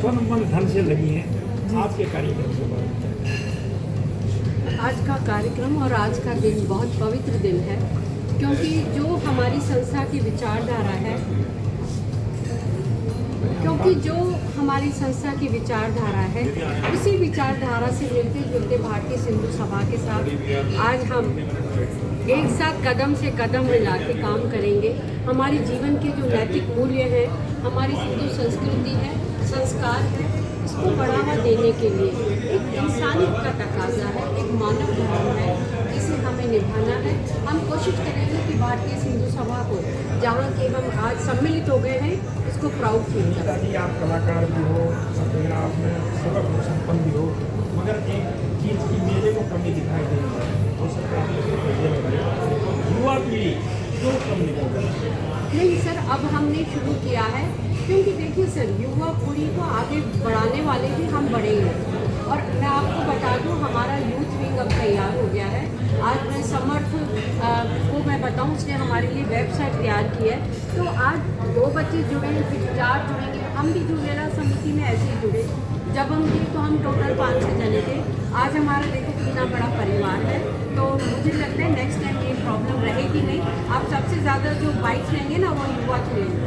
तन मन धन से लगी हैं। आज के कार्यक्रम के बारे में आज का कार्यक्रम और आज का दिन बहुत पवित्र दिन है, क्योंकि जो हमारी संस्था की विचारधारा है, उसी विचारधारा से मिलते जुलते भारतीय सिंधु सभा के साथ आज हम एक साथ कदम से कदम मिला के काम करेंगे। हमारे जीवन के जो नैतिक मूल्य हैं, हमारी सिंधु संस्कृति है, संस्कार है, इसको बढ़ावा देने के लिए एक इंसानियत का तकाजा है, एक मानव धर्म है, जिसे हमें निभाना है। हम कोशिश करेंगे कि भारतीय सिंधु सभा को जहाँ के हम आज सम्मिलित हो गए हैं, इसको प्राउड फील करें। आप कलाकार भी हो, आप में सबक संपन्न भी हो, मगर एक चीज़ की मेरे को कमी दिखाई दे रही है, हो सकता है युवा पीढ़ी क्यों कम निकल रही है? नहीं सर, अब हमने शुरू किया है, क्योंकि देखिए सर, युवा पीढ़ी को आगे बढ़ाने वाले भी हम बड़े हैं। और मैं आपको बता दूं, हमारा यूथ विंग अब तैयार हो गया है। आज मैं समर्थ को मैं बताऊं, उसने हमारे लिए वेबसाइट तैयार की है। तो आज 2 बच्चे जुड़े, फिर 4 जुड़ेंगे, हम भी जुड़ेला समिति में ऐसे ही जुड़े। जब हम थे तो हम टोटल 500 जने थे। आज हमारा देखो कितना बड़ा परिवार है। तो मुझे लगता है नेक्स्ट टाइम ये प्रॉब्लम रहेगी नहीं। आप सबसे ज़्यादा जो बाइक्स लेंगे ना, वो युवा के लेंगे।